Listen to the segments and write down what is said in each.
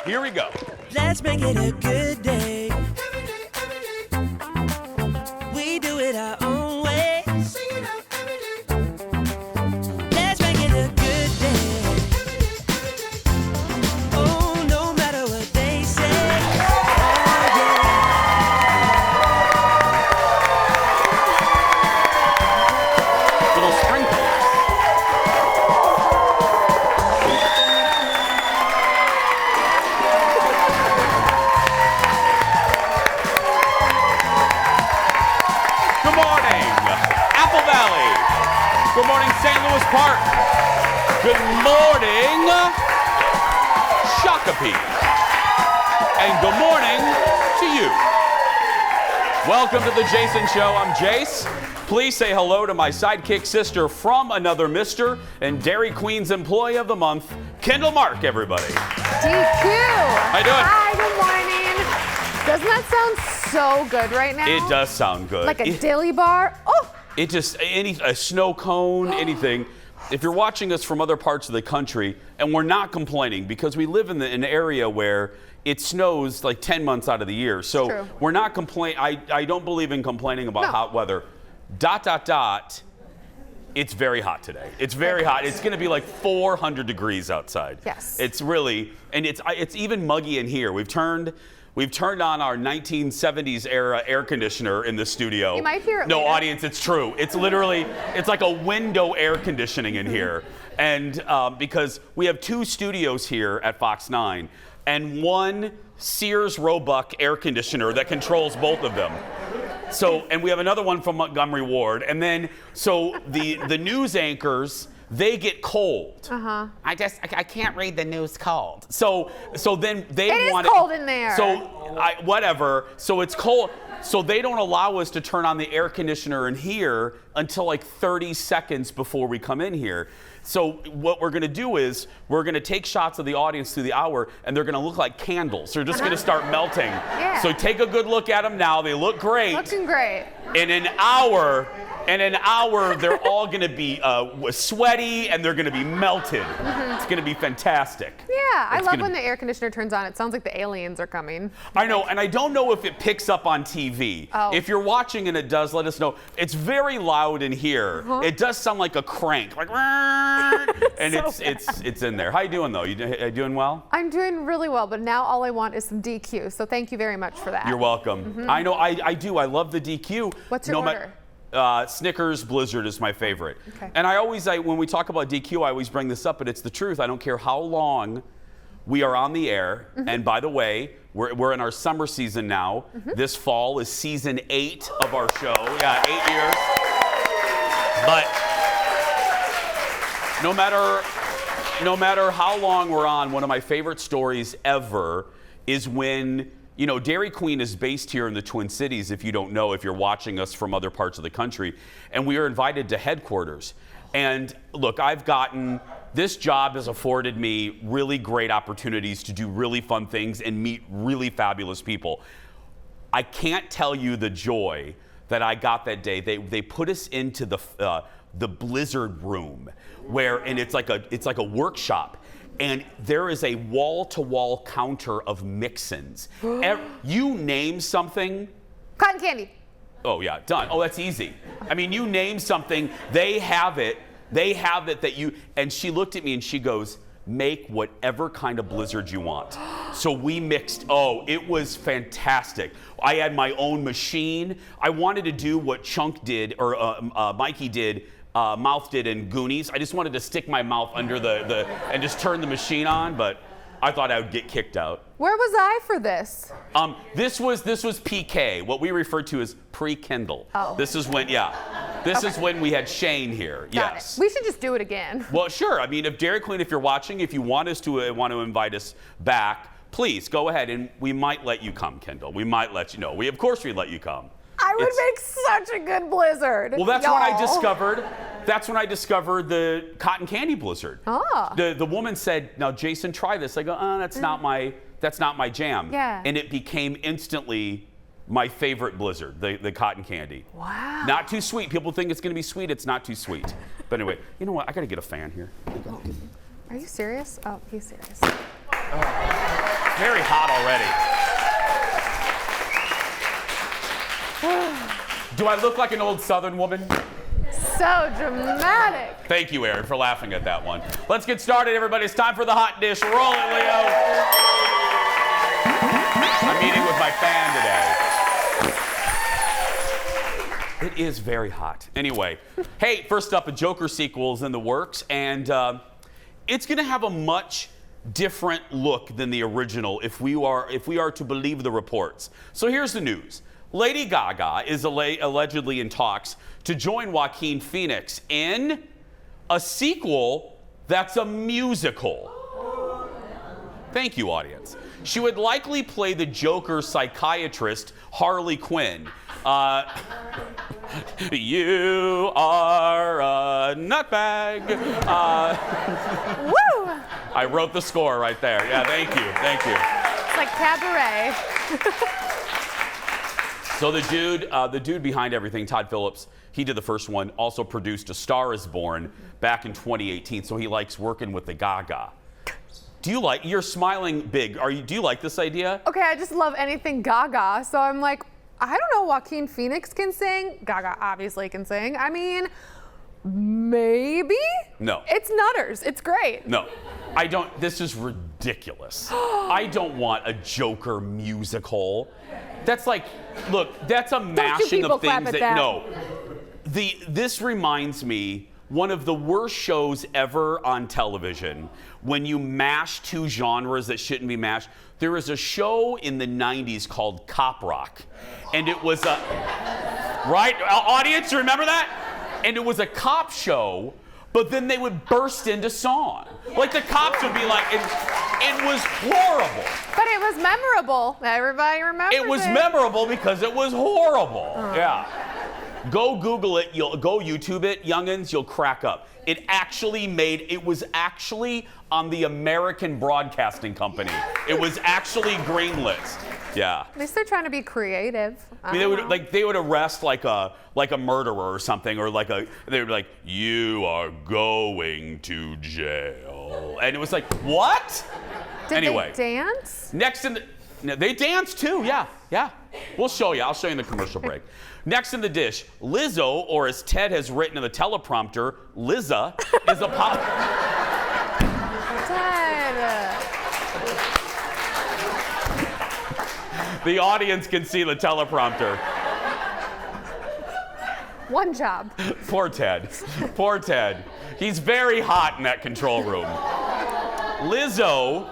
Here we go. Let's make it a good day. We do it our own way. Let's make it a good day. Oh, no matter what they say. Oh, yeah. Little sprinkles. Good morning, Apple Valley. Good morning, St. Louis Park. Good morning, Shakopee. And good morning to you. Welcome to the Jason Show. I'm Jace. Please say hello to my sidekick sister from another mister and Dairy Queen's Employee of the Month, Kendall Mark, everybody. DQ. How you doing? Hi, good morning. Doesn't that sound so good right now? It does sound good. Like a dilly bar. Oh. It just, a snow cone, anything. If you're watching us from other parts of the country, and we're not complaining because we live in an area where it snows like 10 months out of the year. So True. we're not complaining. I don't believe in complaining about No. hot weather. ... It's very hot today. It's very hot. It's going to be like 400 degrees outside. Yes. It's really, and it's even muggy in here. We've turned on our 1970s era air conditioner in the studio. You might hear it No, later. audience, it's true. It's literally, it's like a window air conditioning in here. And because we have two studios here at Fox 9 and one Sears Roebuck air conditioner that controls both of them. So, and we have another one from Montgomery Ward. And then, so the news anchors, they get cold. Uh-huh. I can't read the news cold. So then they It is want cold in there. So whatever. So it's cold. So they don't allow us to turn on the air conditioner in here until like 30 seconds before we come in here. So what we're going to do is we're going to take shots of the audience through the hour, and they're going to look like candles. They're just going to start melting. Yeah. So take a good look at them now. They look great. Looking great. In an hour, they're all going to be sweaty and they're going to be melted. It's going to be fantastic. Yeah, I It's love gonna when be- the air conditioner turns on. It sounds like the aliens are coming. I know, and I don't know if it picks up on TV. Oh. If you're watching and it does, let us know. It's very loud in here. It does sound like a crank, like, and it's in there. How you doing though? You doing well? I'm doing really well, but now all I want is some DQ. So thank you very much for that. You're welcome. I know, I do. I love the DQ. What's your order? Snickers Blizzard is my favorite. Okay. And when we talk about DQ, I always bring this up, but it's the truth. I don't care how long we are on the air. And by the way, we're in our summer season now. This fall is season 8 of our show. Yeah, 8 years. But no matter how long we're on, one of my favorite stories ever is when, Dairy Queen is based here in the Twin Cities, if you don't know, if you're watching us from other parts of the country. And we are invited to headquarters. And look, this job has afforded me really great opportunities to do really fun things and meet really fabulous people. I can't tell you the joy that I got that day. They put us into the Blizzard room and it's like a workshop. And there is a wall-to-wall counter of mix-ins. You name something. Cotton candy. Oh, yeah, done. Oh, that's easy. I mean, you name something, they have it. They have it and she looked at me and she goes, make whatever kind of Blizzard you want. So we mixed, it was fantastic. I had my own machine. I wanted to do what Chunk did, or Mikey did, Mouth did in Goonies. I just wanted to stick my mouth under and just turn the machine on, but I thought I would get kicked out. Where was I for this? This was PK, what we refer to as pre-Kindle. Oh. This is when, This is when we had Shane here. Got Yes. it. We should just do it again. Well, sure. I mean, if Dairy Queen, if you're watching, if you want to invite us back, please go ahead and we might let you come, Kendall. We might let you know. Of course we'd let you come. I would make such a good Blizzard. Well, that's when I discovered the cotton candy Blizzard. Ah. The woman said, "Now, Jason, try this." I go, that's not my jam." Yeah. And it became instantly my favorite Blizzard, the cotton candy. Wow. Not too sweet. People think it's going to be sweet. It's not too sweet. But anyway, you know what? I got to get a fan here. Are you serious? Oh, he's serious. Very hot already. Do I look like an old Southern woman? So dramatic. Thank you, Aaron, for laughing at that one. Let's get started, everybody. It's time for the hot dish. Roll it, Leo. I'm meeting with my fan today. It is very hot. Anyway, hey, first up, a Joker sequel is in the works, and it's going to have a much different look than the original if we are to believe the reports. So here's the news. Lady Gaga is allegedly in talks to join Joaquin Phoenix in a sequel that's a musical. Thank you, audience. She would likely play the Joker psychiatrist, Harley Quinn. You are a nutbag. Woo! I wrote the score right there. Yeah, thank you. It's like cabaret. So the dude behind everything, Todd Phillips, he did the first one, also produced A Star Is Born back in 2018, so he likes working with the Gaga. You're smiling big. Do you like this idea? Okay, I just love anything Gaga, so I'm like, I don't know, Joaquin Phoenix can sing. Gaga obviously can sing. I mean, maybe? No. It's Nutters. It's great. No, I don't. This is ridiculous. I don't want a Joker musical. That's like, look, that's a mashing of things that. No. This reminds me one of the worst shows ever on television when you mash two genres that shouldn't be mashed. There was a show in the 90s called Cop Rock, and it was a right audience, remember that? And it was a cop show, but then they would burst into song. Like the cops would be like, it was horrible. But it was memorable. Everybody remembers it. It was memorable because it was horrible. Yeah. Go Google it, go YouTube it, youngins, you'll crack up. It was actually on the American Broadcasting Company. It was actually greenlit. Yeah. At least they're trying to be creative. I mean, they would arrest like a murderer or something, or they would be like, you are going to jail. And it was like, what? Did anyway, they dance? They dance too, yeah. We'll show you. I'll show you in the commercial break. Next in the dish, Lizzo, or as Ted has written in the teleprompter, Lizza, is a pop. Ted. The audience can see the teleprompter. One job. Poor Ted. Poor Ted. He's very hot in that control room. Lizzo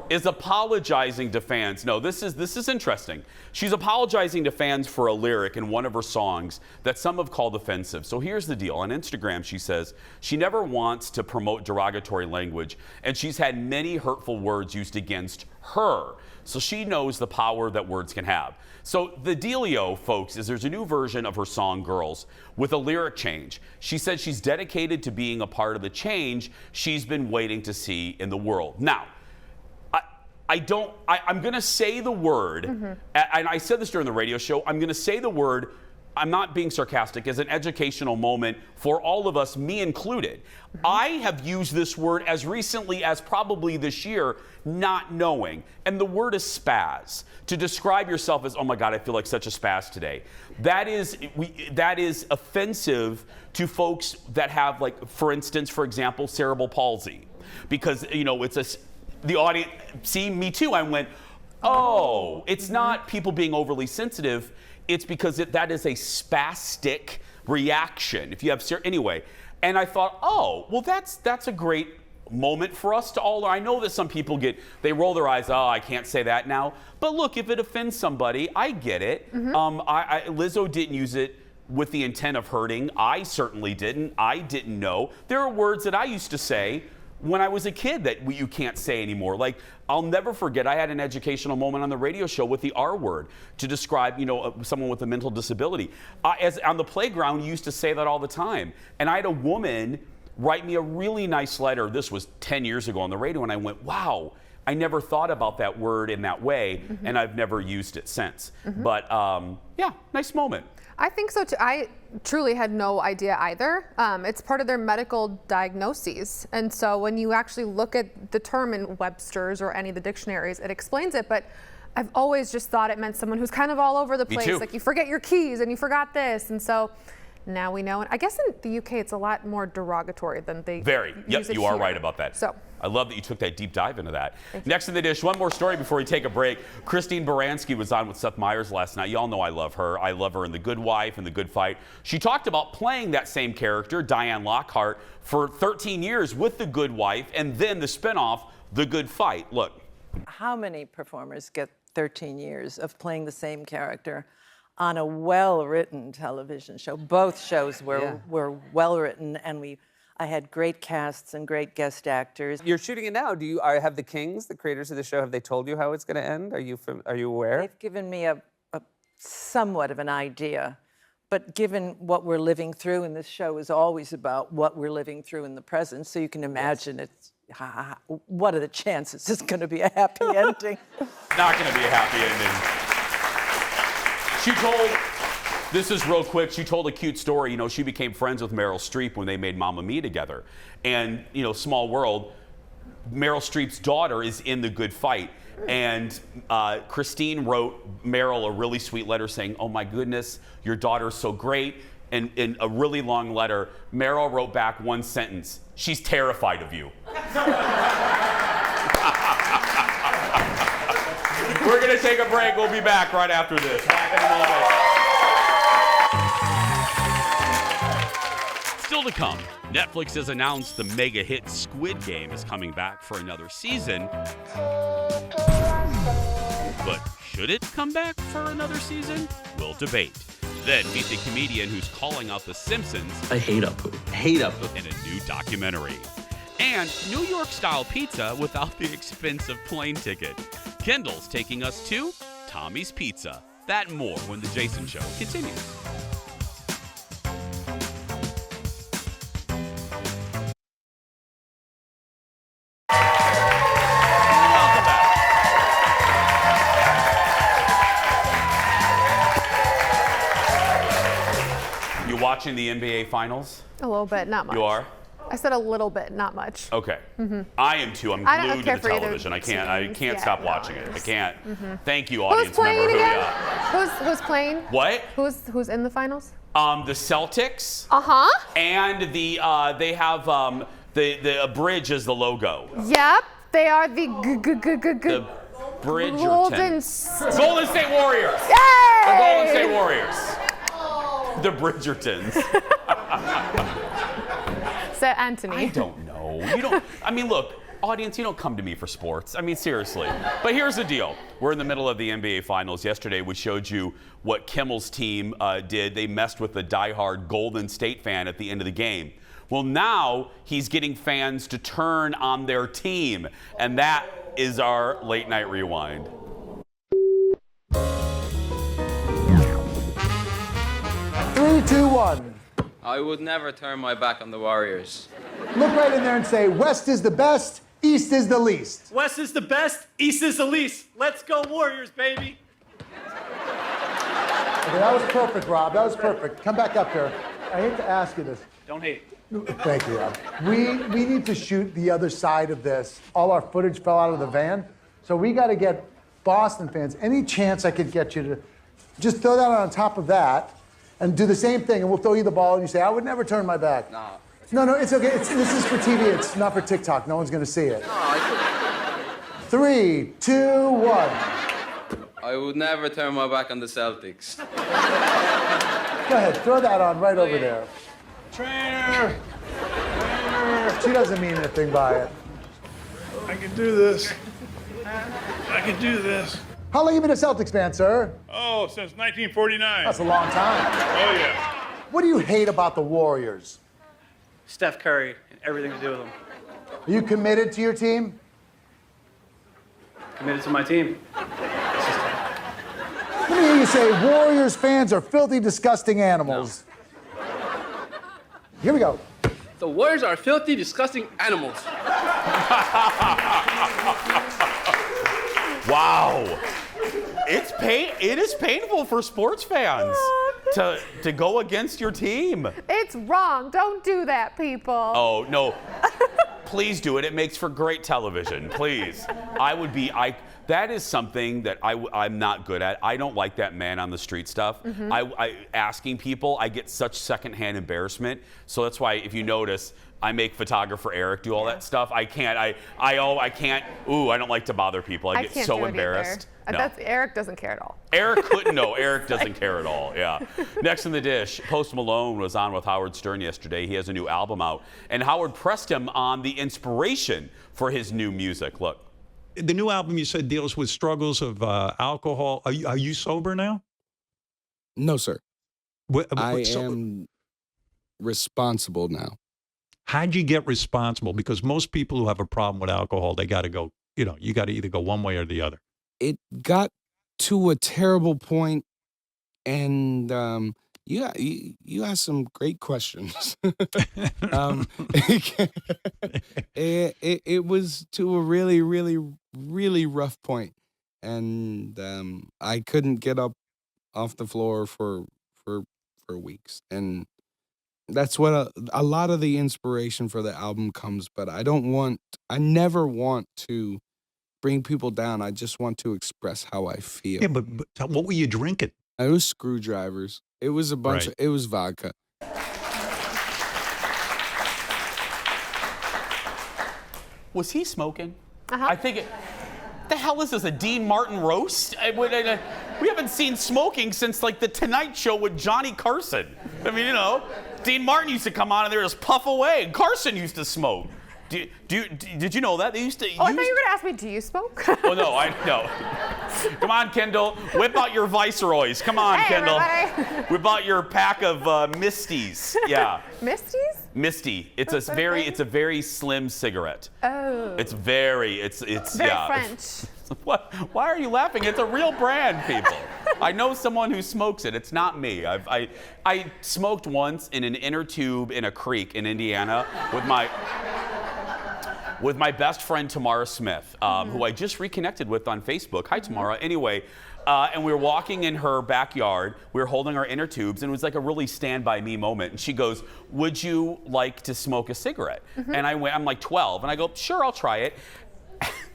is apologizing to fans. No, this is interesting. She's apologizing to fans for a lyric in one of her songs that some have called offensive. So here's the deal. On Instagram, she says she never wants to promote derogatory language, and she's had many hurtful words used against her. So she knows the power that words can have. So the dealio, folks, is there's a new version of her song, Girls, with a lyric change. She said she's dedicated to being a part of the change she's been waiting to see in the world. Now, I'm going to say the word, and I said this during the radio show, I'm going to say the word, I'm not being sarcastic, as an educational moment for all of us, me included. I have used this word as recently as probably this year, not knowing. And the word is spaz. To describe yourself as, oh my God, I feel like such a spaz today. That is offensive to folks that have, like, for instance, for example, cerebral palsy. Because, the audience, see, me too, I went, oh, it's not people being overly sensitive, it's because that is a spastic reaction. If you have, anyway, and I thought, oh, well, that's a great moment for us to all, I know that some people they roll their eyes, oh, I can't say that now, but look, if it offends somebody, I get it. Lizzo didn't use it with the intent of hurting. I certainly didn't. I didn't know. There are words that I used to say when I was a kid that you can't say anymore. Like, I'll never forget, I had an educational moment on the radio show with the R word to describe, someone with a mental disability. As on the playground, you used to say that all the time. And I had a woman write me a really nice letter. This was 10 years ago on the radio, and I went, wow, I never thought about that word in that way, and I've never used it since. But yeah, nice moment. I think so too. I truly had no idea either. It's part of their medical diagnoses. And so when you actually look at the term in Webster's or any of the dictionaries, it explains it. But I've always just thought it meant someone who's kind of all over the place. too. Like you forget your keys and you forgot this. And so now we know. And I guess in the UK, it's a lot more derogatory than they Very. Yep, use it you are here. right about that. So. I love that you took that deep dive into that. Next in the dish, one more story before we take a break. Christine Baranski was on with Seth Meyers last night. Y'all know I love her. I love her in The Good Wife and The Good Fight. She talked about playing that same character, Diane Lockhart, for 13 years with The Good Wife and then the spinoff, The Good Fight. Look. How many performers get 13 years of playing the same character on a well-written television show? Both shows were well-written, and I had great casts and great guest actors. You're shooting it now. Have the Kings, the creators of the show, have they told you how it's going to end? Are you aware? They've given me a somewhat of an idea, but given what we're living through, and this show is always about what we're living through in the present, so you can imagine what are the chances it's going to be a happy ending? Not going to be a happy ending. She told, this is real quick, she told a cute story. You know, she became friends with Meryl Streep when they made Mamma Mia together. And, you know, small world, Meryl Streep's daughter is in The Good Fight. And Christine wrote Meryl a really sweet letter saying, oh my goodness, your daughter's so great. And in a really long letter, Meryl wrote back one sentence, she's terrified of you. We're going to take a break. We'll be back right after this. Back in a moment. Still to come, Netflix has announced the mega hit Squid Game is coming back for another season. But should it come back for another season? We'll debate. Then meet the comedian who's calling out The Simpsons. I hate Apu. Hate Apu. In a new documentary. And New York-style pizza without the expense of plane ticket. Kendall's taking us to Tommy's Pizza. That and more when The Jason Show continues. Welcome back. You watching the NBA Finals? A little bit, not much. You are? I said a little bit, not much. Okay. I am too. I'm I don't glued care to the for either television. I can't teams. Yeah, stop watching it. I can't. Thank you, Who's audience playing member. again? Who's playing? What? Who's in the finals? The Celtics. And they have the bridge as the logo. Yep, they are the The Bridgerton. Golden Golden State Warriors. Yay! The Golden State Warriors. The Bridgertons. So Anthony. I don't know. You don't. I mean, look, audience, you don't come to me for sports. I mean, seriously. But here's the deal. We're in the middle of the NBA Finals. Yesterday, we showed you what Kimmel's team did. They messed with the diehard Golden State fan at the end of the game. Well, now he's getting fans to turn on their team, and that is our late night rewind. 3, 2, 1. I would never turn my back on the Warriors. Look right in there and say, West is the best, East is the least. West is the best, East is the least. Let's go Warriors, baby. Okay, that was perfect, Rob. That was perfect. Come back up here. I hate to ask you this. Don't hate. Thank you, Rob. We need to shoot the other side of this. All our footage fell out of the van, so we got to get Boston fans. Any chance I could get you to just throw that on top of that and do the same thing, and we'll throw you the ball, and you say, I would never turn my back. No. No, it's okay. This is for TV. It's not for TikTok. No one's going to see it. No, I 3, 2, 1. I would never turn my back on the Celtics. Go ahead. Throw that on right over there. Trainer! She doesn't mean anything by it. I can do this. I can do this. How long have you been a Celtics fan, sir? Oh, since 1949. That's a long time. Oh, yeah. What do you hate about the Warriors? Steph Curry and everything to do with him. Are you committed to your team? Committed to my team. Let me hear you say Warriors fans are filthy, disgusting animals. Here we go. The Warriors are filthy, disgusting animals. Wow. It is painful for sports fans to go against your team. It's wrong. Don't do that, people. Oh, no. Please do it. It makes for great television. Please. That is something that I'm not good at. I don't like that man on the street stuff. Asking people, I get such secondhand embarrassment. So that's why, if you notice, I make photographer Eric do all that stuff. I can't. I can't. Ooh, I don't like to bother people. I get can't so do it embarrassed. either. No. Eric doesn't care at all. Eric couldn't. No, Eric doesn't care at all. Yeah. Next in the dish, Post Malone was on with Howard Stern yesterday. He has a new album out, and Howard pressed him on the inspiration for his new music. Look. The new album, you said, deals with struggles of alcohol. Are you sober now? No, sir. I So- am responsible now. How'd you get responsible? Because most people who have a problem with alcohol, they got to go, you got to either go one way or the other. It got to a terrible point, and you asked some great questions. It was to a really, really, really rough point, and I couldn't get up off the floor for weeks, and that's what a lot of the inspiration for the album comes. But I never want to bring people down. I just want to express how I feel. Yeah, but what were you drinking? It was screwdrivers. It was a bunch Right. it was vodka. Was he smoking? I think the hell is this, a Dean Martin roast? We haven't seen smoking since like the Tonight Show with Johnny Carson. I mean, Dean Martin used to come on and they would just puff away. Carson used to smoke. Did you know that? They used to. Oh, I thought you were going to ask me, do you smoke? Oh, no, I know. Come on, Kendall. Whip out your Viceroys. Come on, Hey, Kendall. everybody. Whip out your pack of Misties. Yeah. Misties? Misty. It's a very slim cigarette. Oh. It's very Very French. What? Why are you laughing? It's a real brand, people. I know someone who smokes it. It's not me. I smoked once in an inner tube in a creek in Indiana with my best friend Tamara Smith, who I just reconnected with on Facebook. Hi, Tamara. Anyway, and we were walking in her backyard. We were holding our inner tubes, and it was like a really stand by me moment. And she goes, "Would you like to smoke a cigarette?" And I'm like 12, and I go, "Sure, I'll try it."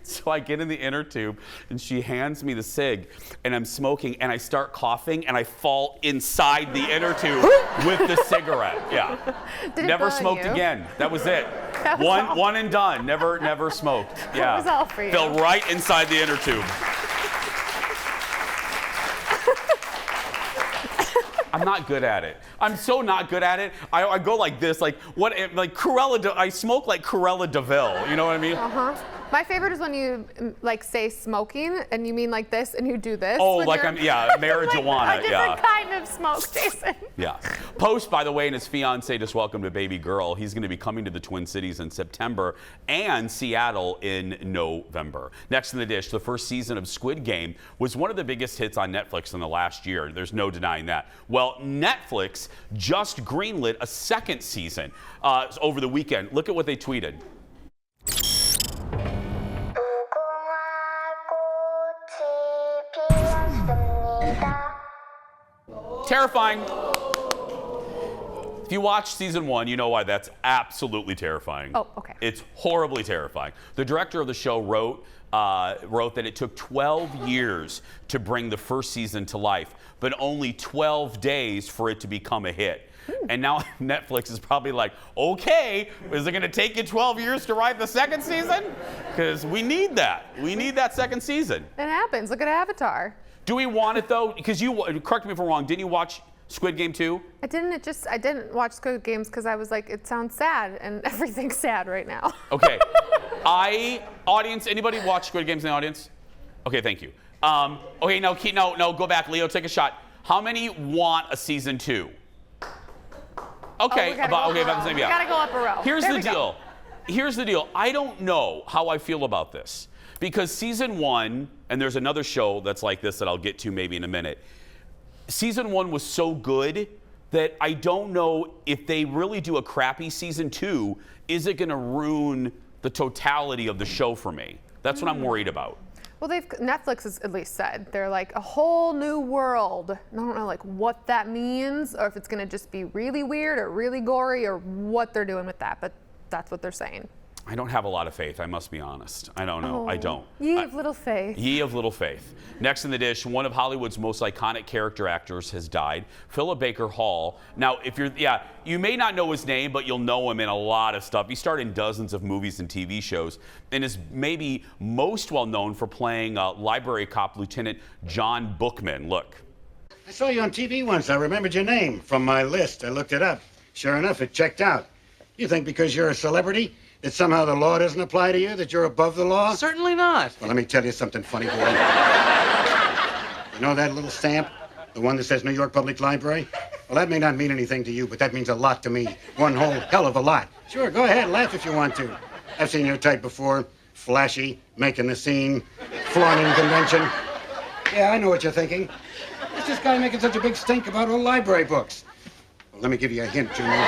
So I get in the inner tube, and she hands me the cig, and I'm smoking, and I start coughing, and I fall inside the inner tube with the cigarette. Yeah. Did it Never burn smoked you? again. That was it. That was all. One and done. Never smoked. Yeah. That was all for you. Fell right inside the inner tube. I'm not good at it. I'm so not good at it. I go like this, like Cruella. I smoke like Cruella DeVille. You know what I mean? My favorite is when you say smoking and you mean like this and you do this. Oh, when like you're- marijuana. A different kind of smoke, Jason. Yeah. Post, by the way, and his fiance just welcomed a baby girl. He's going to be coming to the Twin Cities in September and Seattle in November. Next in the dish, the first season of Squid Game was one of the biggest hits on Netflix in the last year. There's no denying that. Well, Netflix just greenlit a second season over the weekend. Look at what they tweeted. Terrifying. If you watch season 1, you know why that's absolutely terrifying. Oh, okay. It's horribly terrifying. The director of the show wrote that it took 12 years to bring the first season to life, but only 12 days for it to become a hit. And now Netflix is probably like, okay, is it going to take you 12 years to write the second season? Because we need that. We need that second season. It happens. Look at Avatar. Do we want it though? Because correct me if I'm wrong, didn't you watch Squid Game 2? I didn't watch Squid Games because I was like, it sounds sad, and everything's sad right now. Okay. Audience, anybody watch Squid Games in the audience? Okay, thank you. Okay, no, go back. Leo, take a shot. How many want a season 2? Okay, about the same. We Yeah. gotta go up a row. Here's There the we go. deal. Here's the deal. I don't know how I feel about this because season 1, and there's another show that's like this that I'll get to maybe in a minute. Season 1 was so good that I don't know if they really do a crappy season 2, is it going to ruin the totality of the show for me? That's what I'm worried about. Well, Netflix has at least said they're like a whole new world. And I don't know like what that means, or if it's gonna just be really weird or really gory, or what they're doing with that. But that's what they're saying. I don't have a lot of faith, I must be honest. I don't know. I don't. Ye of little faith. Ye of little faith. Next in the dish, one of Hollywood's most iconic character actors has died, Phillip Baker Hall. Now, you may not know his name, but you'll know him in a lot of stuff. He starred in dozens of movies and TV shows, and is maybe most well known for playing library cop Lieutenant John Bookman. Look. I saw you on TV once. I remembered your name from my list. I looked it up. Sure enough, it checked out. You think because you're a celebrity that somehow the law doesn't apply to you, that you're above the law? Certainly not. Well, let me tell you something funny, boy. You know that little stamp? The one that says New York Public Library? Well, that may not mean anything to you, but that means a lot to me. One whole hell of a lot. Sure, go ahead, laugh if you want to. I've seen your type before. Flashy, making the scene, flaunting convention. Yeah, I know what you're thinking. What's this guy making such a big stink about old library books? Well, let me give you a hint, Junior.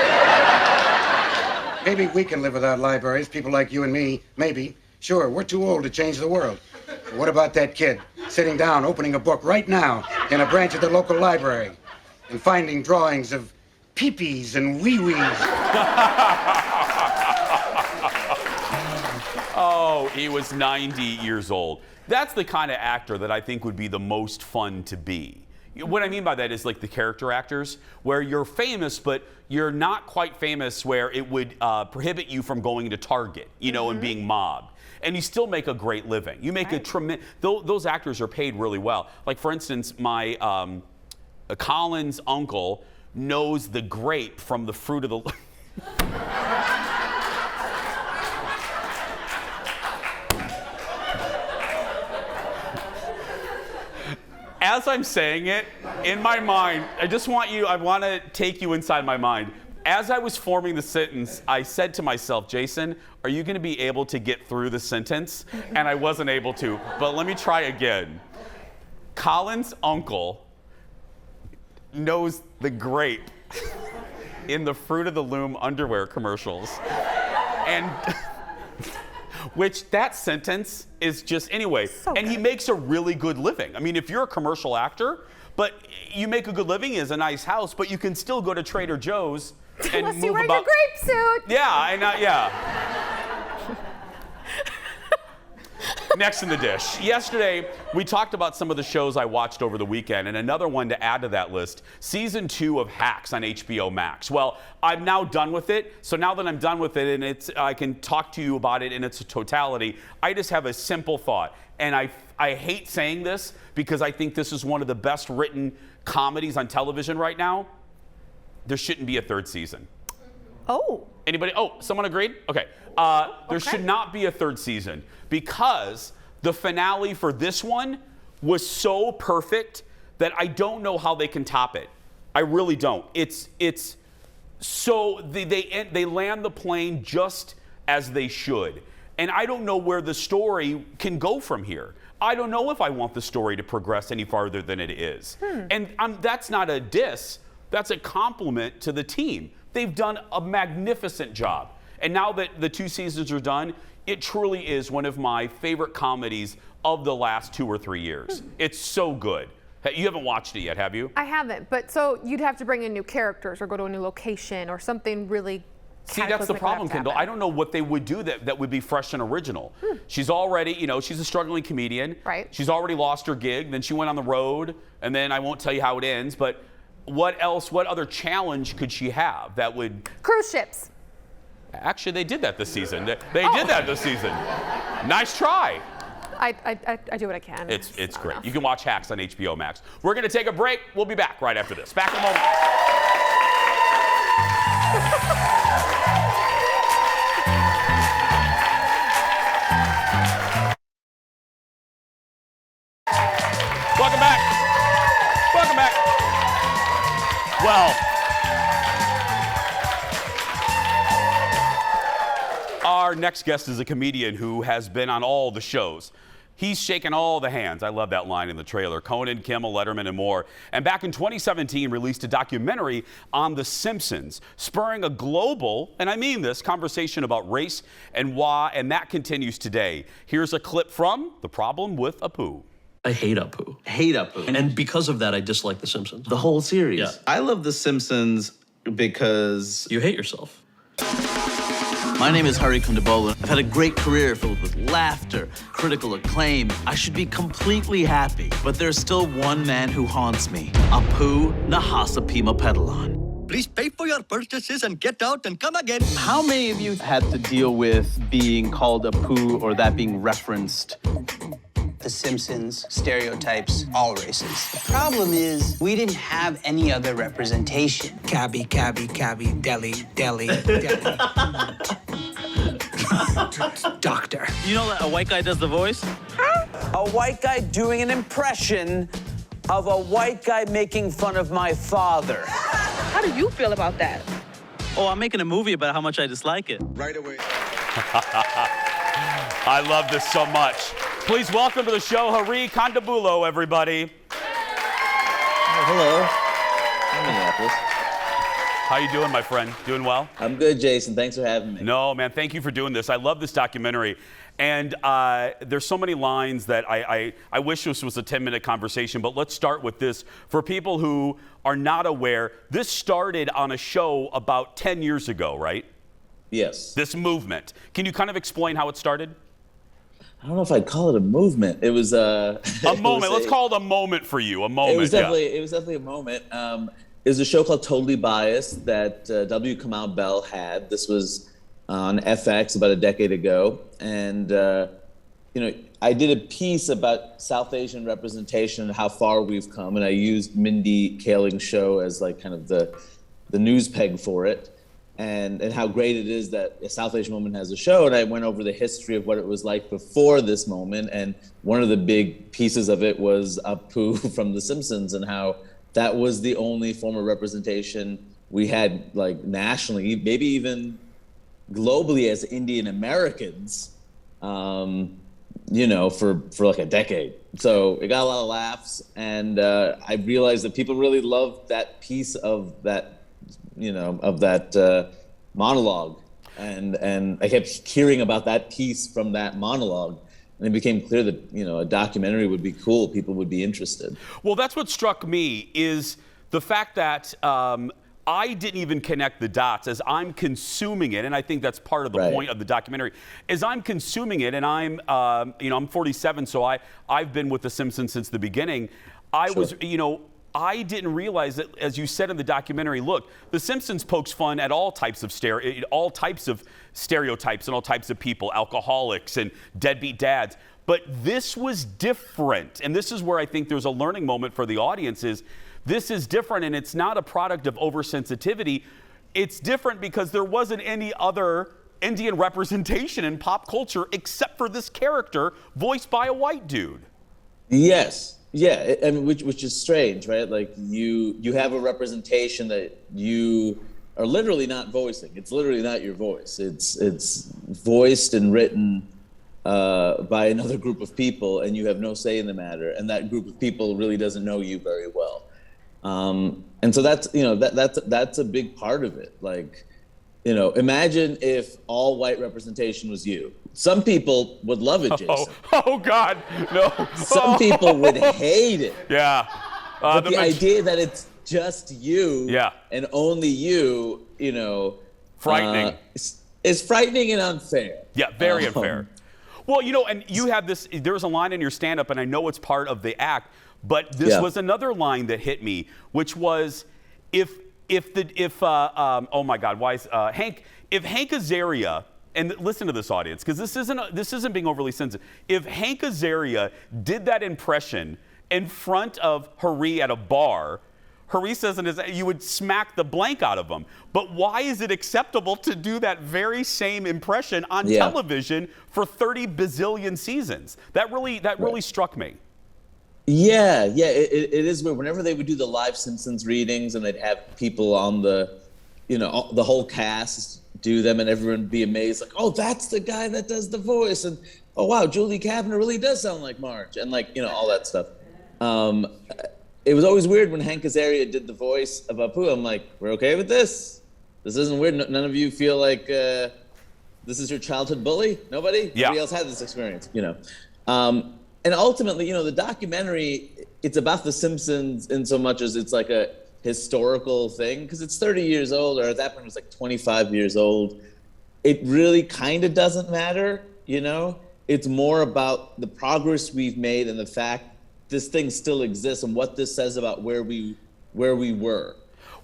Maybe we can live without libraries, people like you and me, maybe. Sure, we're too old to change the world. But what about that kid sitting down, opening a book right now in a branch of the local library and finding drawings of peepees and wee-wees? Oh, he was 90 years old. That's the kind of actor that I think would be the most fun to be. What I mean by that is like the character actors, where you're famous, but you're not quite famous where it would prohibit you from going to Target, and being mobbed. And you still make a great living. You make a tremendous, those actors are paid really well. Like, for instance, my Colin's uncle knows the grape from the fruit of the... As I'm saying it, in my mind, I want to take you inside my mind. As I was forming the sentence, I said to myself, Jason, are you going to be able to get through the sentence? And I wasn't able to, but let me try again. Colin's uncle knows the grape in the Fruit of the Loom underwear commercials. And... which that sentence is just anyway. So and he makes a really good living. I mean, if you're a commercial actor, but you make a good living, is a nice house, but you can still go to Trader Joe's and Unless move you wear about. Your grape suit. Yeah, yeah. Next in the dish. Yesterday, we talked about some of the shows I watched over the weekend, and another one to add to that list, season 2 of Hacks on HBO Max. Well, I'm now done with it, so now that I'm done with it and I can talk to you about it in its totality, I just have a simple thought. And I hate saying this because I think this is one of the best written comedies on television right now. There shouldn't be a third season. Oh. Anybody? Oh, someone agreed? Okay. There should not be a third season because the finale for this one was so perfect that I don't know how they can top it. I really don't. It's so they land the plane just as they should. And I don't know where the story can go from here. I don't know if I want the story to progress any farther than it is. And that's not a diss. That's a compliment to the team. They've done a magnificent job. And now that the 2 seasons are done, it truly is one of my favorite comedies of the last 2 or 3 years. It's so good. You haven't watched it yet, have you? I haven't, but so you'd have to bring in new characters or go to a new location or something really. See, that's the problem, Kendall. I don't know what they would do that would be fresh and original. She's already, she's a struggling comedian. Right. She's already lost her gig. Then she went on the road, and then I won't tell you how it ends, but what other challenge could she have that would... Cruise ships. Actually, they did that this season. They did that this season. Nice try. I do what I can. It's great. You can watch Hacks on HBO Max. We're going to take a break. We'll be back right after this. Back in a moment. Welcome back. Welcome back. Well, our next guest is a comedian who has been on all the shows. He's shaking all the hands. I love that line in the trailer. Conan, Kimmel, Letterman, and more. And back in 2017, released a documentary on The Simpsons, spurring a global, and I mean this, conversation about race and why, and that continues today. Here's a clip from The Problem with Apu. I hate Apu. Hate Apu. And because of that, I dislike The Simpsons. The whole series. Yeah. I love The Simpsons because... You hate yourself. My name is Kondabolu. I've had a great career filled with laughter, critical acclaim. I should be completely happy, but there's still one man who haunts me. Apu Nahasapima Pedalon. Please pay for your purchases and get out and come again. How many of you had to deal with being called Apu or that being referenced? The Simpsons stereotypes all races. The problem is we didn't have any other representation. Cabby, cabby, cabby, deli, deli, deli. Doctor. You know that a white guy does the voice? A white guy doing an impression of a white guy making fun of my father. How do you feel about that? Oh, I'm making a movie about how much I dislike it. Right away. I love this so much. Please welcome to the show, Hari Kondabolu, everybody. Hello. I'm Minneapolis. How you doing, my friend? Doing well? I'm good, Jason. Thanks for having me. No, man, thank you for doing this. I love this documentary. And there's so many lines that I wish this was a 10-minute conversation, but let's start with this. For people who are not aware, this started on a show about 10 years ago, right? Yes. This movement. Can you kind of explain how it started? I don't know if I'd call it a movement. It was a moment. Let's call it a moment for you. A moment. It was definitely a moment. It was a show called Totally Biased that W. Kamau Bell had. This was on FX about a decade ago, and I did a piece about South Asian representation and how far we've come, and I used Mindy Kaling's show as like kind of the news peg for it. And how great it is that a South Asian woman has a show. And I went over the history of what it was like before this moment. And one of the big pieces of it was Apu from The Simpsons and how that was the only form of representation we had, like nationally, maybe even globally as Indian Americans, for like a decade. So it got a lot of laughs. And I realized that people really loved that piece of that, monologue, and I kept hearing about that piece from that monologue, and it became clear that a documentary would be cool. People would be interested. Well, that's what struck me is the fact that I didn't even connect the dots as I'm consuming it, and I think that's part of the point of the documentary. As I'm consuming it, and I'm 47, so I've been with The Simpsons since the beginning. I didn't realize that, as you said in the documentary, look, The Simpsons pokes fun at all types of stereotypes and all types of people, alcoholics and deadbeat dads. But this was different. And this is where I think there's a learning moment for the audience is this is different, and it's not a product of oversensitivity. It's different because there wasn't any other Indian representation in pop culture except for this character voiced by a white dude. Yes. Yeah, I mean, which is strange, right? Like you have a representation that you are literally not voicing. It's literally not your voice. It's voiced and written by another group of people, and you have no say in the matter. And that group of people really doesn't know you very well. And so that's that's a big part of it. Like, imagine if all white representation was you. Some people would love it, Jason. Oh God, no. Some people would hate it. Yeah. But the idea that it's just you and only you, frightening. Is frightening and unfair. Yeah, very unfair. Well, and you have this, there's a line in your stand-up, and I know it's part of the act, but this was another line that hit me, which was if oh my God, why is Hank Azaria, and listen to this, audience, because this isn't being overly sensitive. If Hank Azaria did that impression in front of Hari at a bar, Hari says you would smack the blank out of him. But why is it acceptable to do that very same impression on television for 30 bazillion seasons? That really struck me. Yeah, it is weird. Whenever they would do the live Simpsons readings and they'd have people on the whole cast do them, and everyone would be amazed, like, oh, that's the guy that does the voice. And oh wow, Julie Kavner really does sound like Marge, and like, you know, all that stuff. It was always weird when Hank Azaria did the voice of Apu. I'm like, we're okay with this? This isn't weird? None of you feel like this is your childhood bully? Nobody? Yeah. Nobody else had this experience, you know? And ultimately, you know, the documentary, it's about The Simpsons in so much as it's like a historical thing, because it's 30 years old, or at that point it was like 25 years old. It really kind of doesn't matter, you know? It's more about the progress we've made and the fact this thing still exists and what this says about where we were,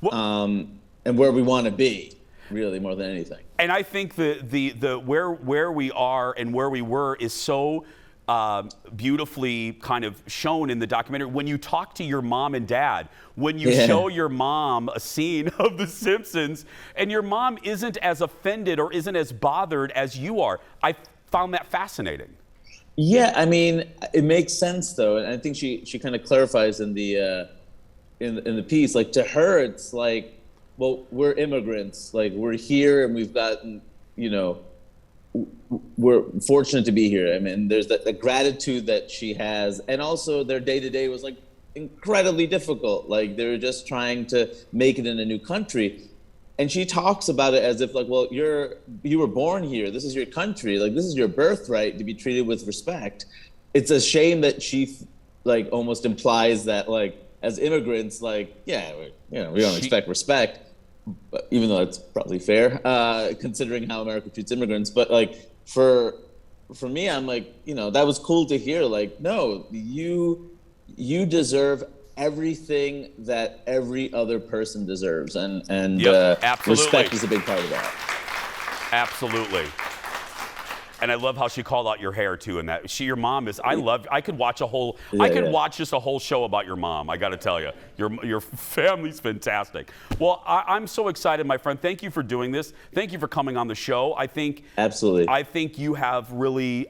and where we want to be, really, more than anything. And I think the where we are and where we were is so beautifully kind of shown in the documentary. When you talk to your mom and dad, when you show your mom a scene of The Simpsons, and your mom isn't as offended or isn't as bothered as you are, I found that fascinating. Yeah, I mean, it makes sense though, and I think she kind of clarifies in the piece. Like, to her, it's like, well, we're immigrants. Like, we're here, and we've gotten, you know, we're fortunate to be here. I mean, there's the gratitude that she has, and also their day-to-day was like incredibly difficult. Like, they were just trying to make it in a new country. And she talks about it as if like, well, you were born here. This is your country. Like, this is your birthright to be treated with respect. It's a shame that she like almost implies that like as immigrants, like, yeah, we don't expect respect, but even though it's probably fair, considering how America treats immigrants. But like for me, I'm like, you know, that was cool to hear. Like, no, you deserve everything that every other person deserves, and respect is a big part of that. Absolutely. And I love how she called out your hair too, and that your mom is. I could watch a whole. I could watch just a whole show about your mom. I got to tell you, your family's fantastic. Well, I'm so excited, my friend. Thank you for doing this. Thank you for coming on the show. I think absolutely. I think you have really.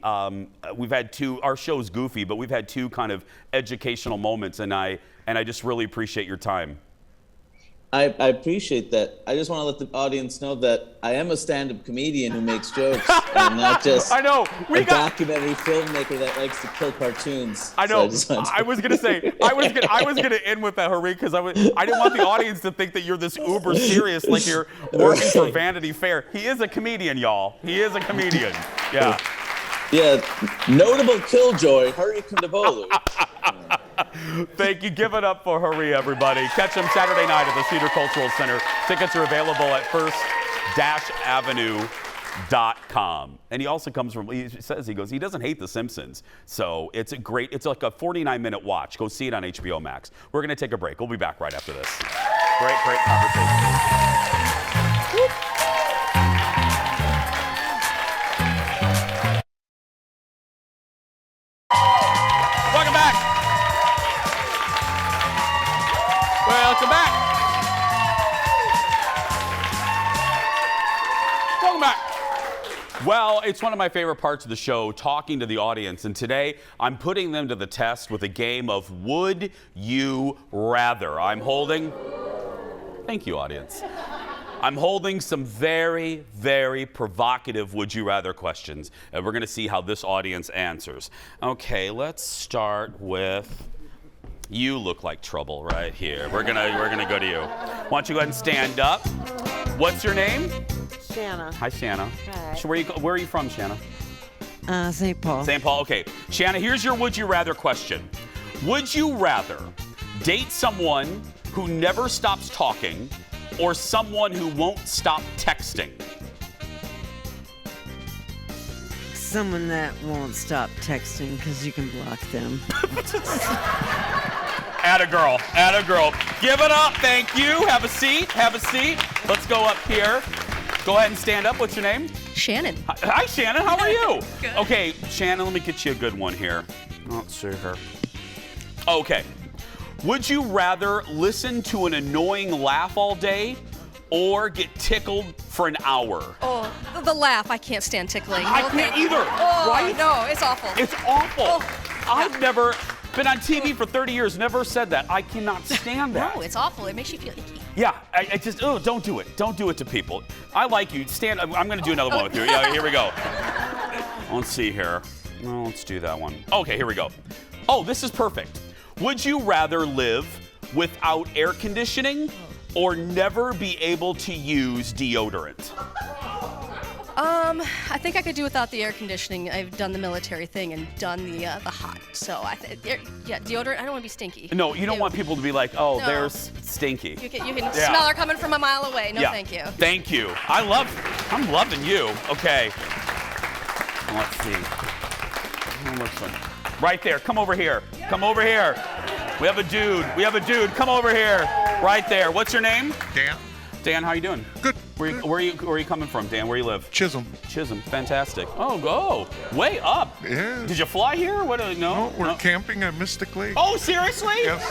We've had two. Our show's goofy, but we've had two kind of educational moments, and I just really appreciate your time. I appreciate that. I just want to let the audience know that I am a stand-up comedian who makes jokes, and not just documentary filmmaker that likes to kill cartoons. I know. So I was gonna say I was gonna end with that, Harik, because I didn't want the audience to think that you're this uber serious, like you're working for Vanity Fair. He is a comedian, y'all. He is a comedian. Yeah. Yeah. Notable killjoy, Hari Kondabolu. Thank you. Give it up for Hari, everybody. Catch him Saturday night at the Cedar Cultural Center. Tickets are available at first-avenue.com. And he also comes from, he goes, he doesn't hate The Simpsons. So it's like a 49-minute watch. Go see it on HBO Max. We're going to take a break. We'll be back right after this. Great conversation. Welcome back. Welcome back. Welcome back. Well, it's one of my favorite parts of the show, talking to the audience. And today, I'm putting them to the test with a game of Would You Rather. Thank you, audience. I'm holding some very, very provocative would you rather questions. And we're going to see how this audience answers. Okay, let's start with, you look like trouble right here. We're gonna go to you. Why don't you go ahead and stand up? What's your name? Shanna. Hi, Shanna. Hi. So where are you from, Shanna? St. Paul. St. Paul, okay. Shanna, here's your would you rather question. Would you rather date someone who never stops talking or someone who won't stop texting? Someone that won't stop texting because you can block them. Atta girl. Give it up, thank you. Have a seat. Let's go up here. Go ahead and stand up. What's your name? Shannon. Hi, Shannon, how are you? Good. Okay, Shannon, let me get you a good one here. Let's see her. Okay. Would you rather listen to an annoying laugh all day or get tickled for an hour? Oh, the laugh. I can't stand tickling. I can't either, Oh, right? No, it's awful. It's awful. I've never been on TV for 30 years, never said that. I cannot stand that. No, it's awful. It makes you feel icky. Yeah, I just, don't do it. Don't do it to people. I like you. Stand, I'm going to do another one with you. Yeah, here we go. Let's see here. Well, let's do that one. Okay, here we go. Oh, this is perfect. Would you rather live without air conditioning or never be able to use deodorant? I think I could do without the air conditioning. I've done the military thing and done the hot. So yeah, deodorant. I don't want to be stinky. No, you don't want people to be like, oh, No. there's stinky. You can smell her coming from a mile away. No, Yeah. thank you. Thank you. I'm loving you. Okay. Let's see. Right there. Come over here. Come over here. We have a dude. Come over here. Right there. What's your name? Dan. Dan, how you doing? Good. Where are you coming from, Dan? Where you live? Chisholm. Chisholm. Fantastic. Oh, go. Way up. Yeah. Did you fly here? What? No, we're camping at Mystic Lake. Oh, seriously? Yes.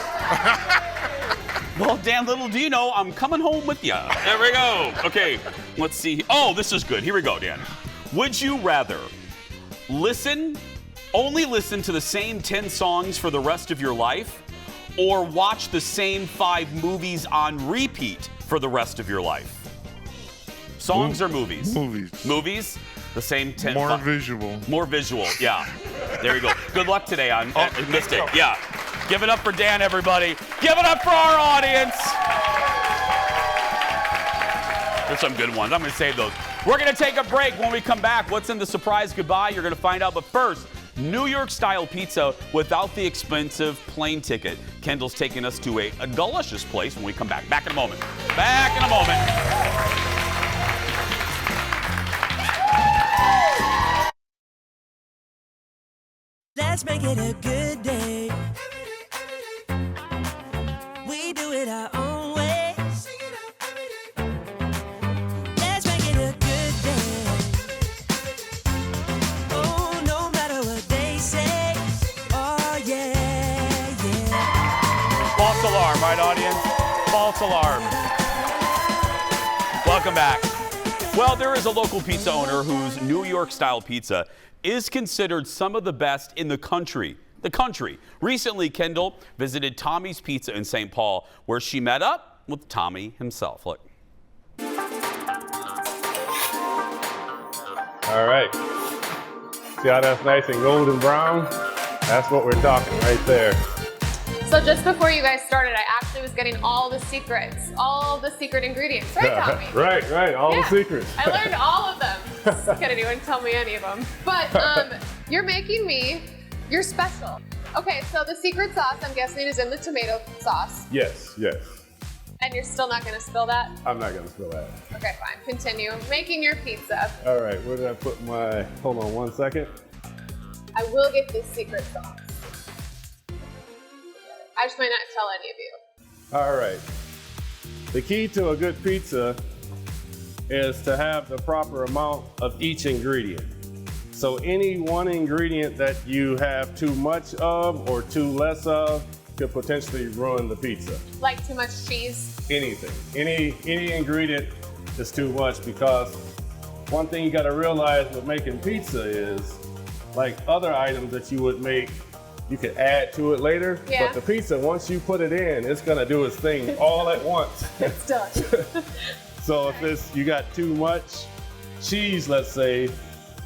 Well, Dan, little do you know, I'm coming home with you. There we go. Okay, let's see. Oh, this is good. Here we go, Dan. Would you rather only listen to the same 10 songs for the rest of your life, or watch the same 5 movies on repeat for the rest of your life? Songs or movies? Movies. Movies? The same 10. More visual. More visual, yeah. There you go. Good luck today on Mystic. Yeah. Give it up for Dan, everybody. Give it up for our audience. There's some good ones. I'm going to save those. We're going to take a break. When we come back, what's in the surprise goodbye? You're going to find out. But first, New York-style pizza without the expensive plane ticket. Kendall's taking us to a delicious place when we come back. Back in a moment. Back in a moment. Let's make it a good day. We do it our own way. Let's make it a good day. Oh, no matter what they say. Oh, yeah, yeah. False alarm, right, audience? False alarm. Welcome back. Well, there is a local pizza owner whose New York-style pizza is considered some of the best in the country. Recently, Kendall visited Tommy's Pizza in St. Paul, where she met up with Tommy himself. Look. All right. See how that's nice and golden brown? That's what we're talking right there. So just before you guys started, I actually was getting all the secrets, all the secret ingredients. Right, Tommy? Right. All the secrets. I learned all of them. Just kidding, anyone tell me any of them. But you're making me your special. Okay, so the secret sauce, I'm guessing, is in the tomato sauce. Yes. And you're still not gonna spill that? I'm not gonna spill that. Okay, fine. Continue making your pizza. All right, where did I put my, hold on 1 second. I will get this secret sauce. I just might not tell any of you. All right. The key to a good pizza is to have the proper amount of each ingredient. So any one ingredient that you have too much of or too less of could potentially ruin the pizza. Like too much cheese? Anything. Any ingredient is too much, because one thing you gotta realize with making pizza is, like other items that you would make, you could add to it later, Yeah. but the pizza, once you put it in, it's gonna do its thing all at once. It's done. So if you got too much cheese, let's say,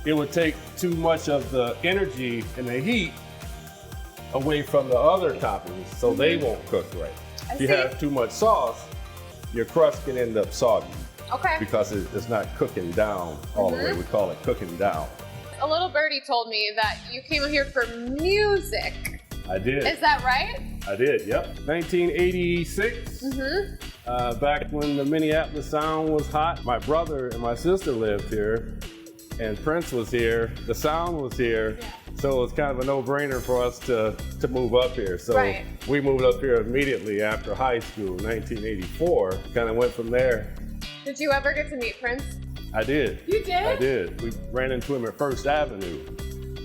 it would take too much of the energy and the heat away from the other toppings, so they won't cook right. If you have too much sauce, your crust can end up soggy. Okay. Because it's not cooking down all the way. We call it cooking down. A little birdie told me that you came here for music. I did. Is that right? I did, yep. 1986, back when the Minneapolis sound was hot. My brother and my sister lived here, and Prince was here. The sound was here, so it was kind of a no-brainer for us to move up here. So we moved up here immediately after high school, 1984. Kind of went from there. Did you ever get to meet Prince? I did. You did? I did. We ran into him at First Avenue.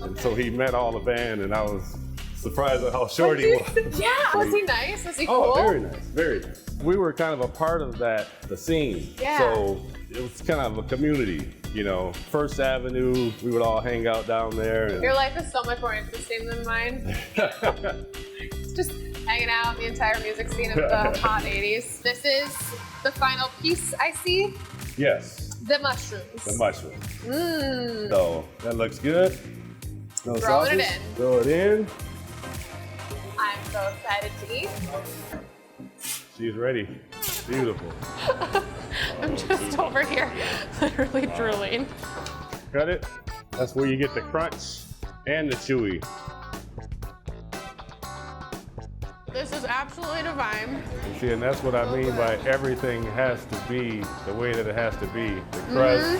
And so he met all the band, and I was surprised at how short he was. Yeah. Was he nice? Was he cool? Oh, very nice, very nice. We were kind of a part of the scene. Yeah. So it was kind of a community, you know. First Avenue, we would all hang out down there. And Your life is so much more interesting than mine. It's just hanging out in the entire music scene of the hot 80s. This is the final piece I see. Yes. The mushrooms. The mushrooms. Mmm. So that looks good. No Throwing it sausage? in. Throw it in. I'm so excited to eat. She's ready. Beautiful. I'm just over here, literally drooling. Cut it. That's where you get the crunch and the chewy. This is absolutely divine. You see, and that's what I mean by everything has to be the way that it has to be. The crust,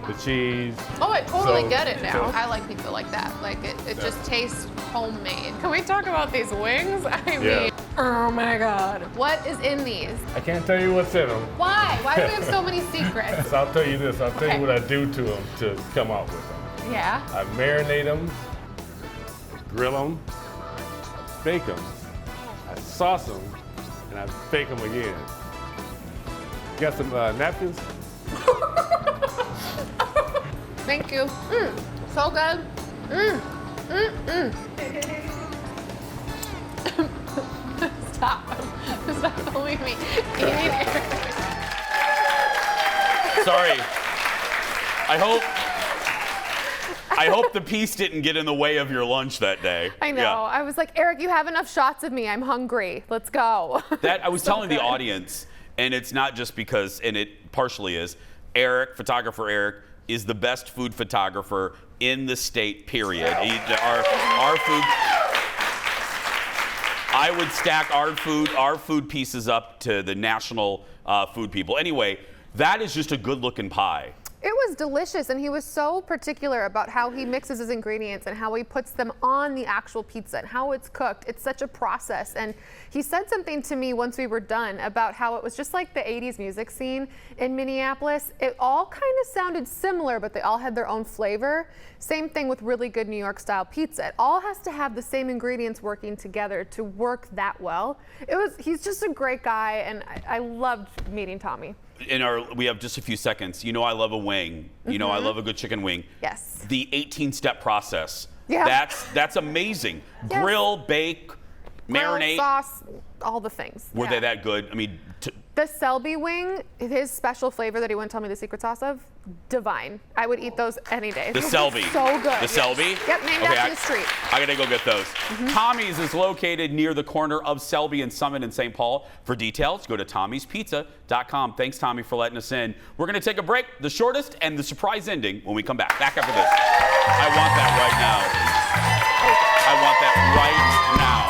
the cheese. Oh, I totally So- get it now. so- I like pizza like that. Like it just tastes homemade. Can we talk about these wings? I Yeah. mean, oh my God. What is in these? I can't tell you what's in them. Why? Why do we have so many secrets? So I'll tell you this. I'll tell Okay. you what I do to them to come out with them. Yeah. I marinate them, grill them, bake them, I sauce them, and I bake them again. Got some napkins? Thank you. So good. Stop. Stop believe me. Eating it. Sorry. I hope the piece didn't get in the way of your lunch that day. I know. Yeah. I was like, Eric, you have enough shots of me. I'm hungry. Let's go. That I was So telling the good. audience, and it's not just because, and it partially is, Eric, photographer Eric, is the best food photographer in the state, period. Our food, I would stack our food pieces up to the national food people. Anyway, that is just a good looking pie. It was delicious, and he was so particular about how he mixes his ingredients and how he puts them on the actual pizza and how it's cooked. It's such a process. And he said something to me once we were done about how it was just like the 80s music scene in Minneapolis. It all kind of sounded similar, but they all had their own flavor. Same thing with really good New York style pizza. It all has to have the same ingredients working together to work that well. He's just a great guy, and I loved meeting Tommy. We have just a few seconds. You know I love a wing. You know I love a good chicken wing. Yes. The 18-step process. Yeah. That's amazing. Yes. Grill, bake, marinate. Sauce, all the things. Were Yeah. they that good? I mean, The Selby wing, his special flavor that he wouldn't tell me the secret sauce of, divine. I would eat those any day. the Selby. So good. The Selby? Yep, named Okay, after the street. I gotta go get those. Tommy's is located near the corner of Selby and Summit in St. Paul. For details, go to tommyspizza.com. Thanks, Tommy, for letting us in. We're gonna take a break, the shortest and the surprise ending when we come back. Back after this. I want that right now. I want that right now.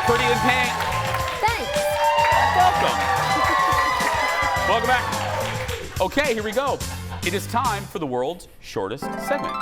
Pretty in pink. Thanks. Welcome back. Okay, here we go. It is time for the world's shortest segment.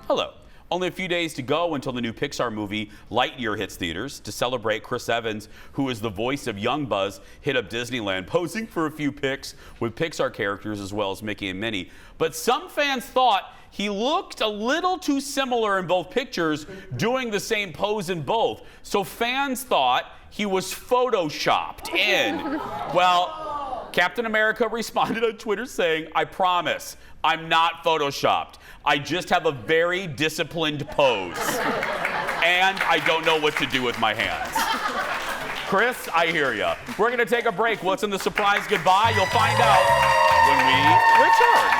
Hello. Only a few days to go until the new Pixar movie Lightyear hits theaters. To celebrate, Chris Evans, who is the voice of young Buzz, hit up Disneyland, posing for a few pics with Pixar characters as well as Mickey and Minnie. But some fans thought he looked a little too similar in both pictures, doing the same pose in both. So fans thought he was photoshopped in. Well, Captain America responded on Twitter saying, "I promise, I'm not photoshopped. I just have a very disciplined pose. And I don't know what to do with my hands." Chris, I hear ya. We're gonna take a break. What's in the surprise goodbye? You'll find out when we return.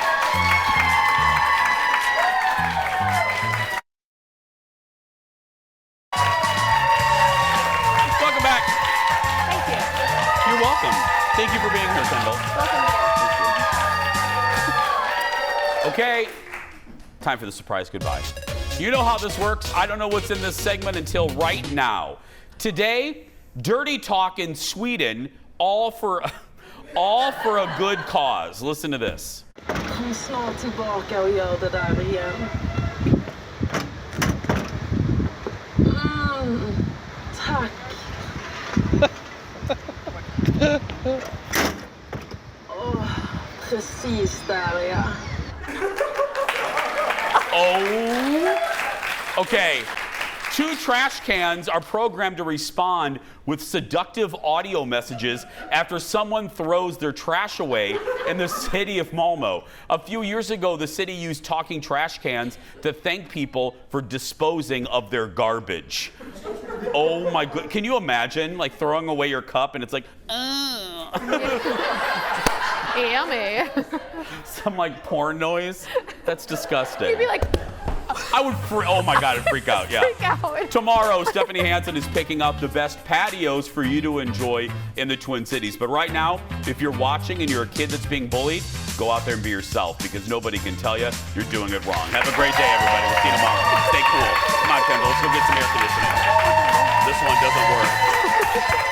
Welcome back. Thank you. You're welcome. Thank you for being here, Kendall. Okay, time for the surprise goodbye. You know how this works. I don't know what's in this segment until right now. Today, dirty talk in Sweden, all for a good cause. Listen to this. Kom snart tillbaka och gör det där igen. Tack. Precis där, ja. Oh, okay. 2 trash cans are programmed to respond with seductive audio messages after someone throws their trash away in the city of Malmo. A few years ago, the city used talking trash cans to thank people for disposing of their garbage. Oh my god, can you imagine like throwing away your cup and it's like, Yummy. Some like porn noise. That's disgusting. You'd be like, I would oh my God, I'd freak out. Yeah. freak out. Tomorrow, Stephanie Hansen is picking up the best patios for you to enjoy in the Twin Cities. But right now, if you're watching and you're a kid that's being bullied, go out there and be yourself because nobody can tell you you're doing it wrong. Have a great day, everybody. We'll see you tomorrow. Stay cool. Come on, Kendall. Let's go get some air conditioning. This one doesn't work.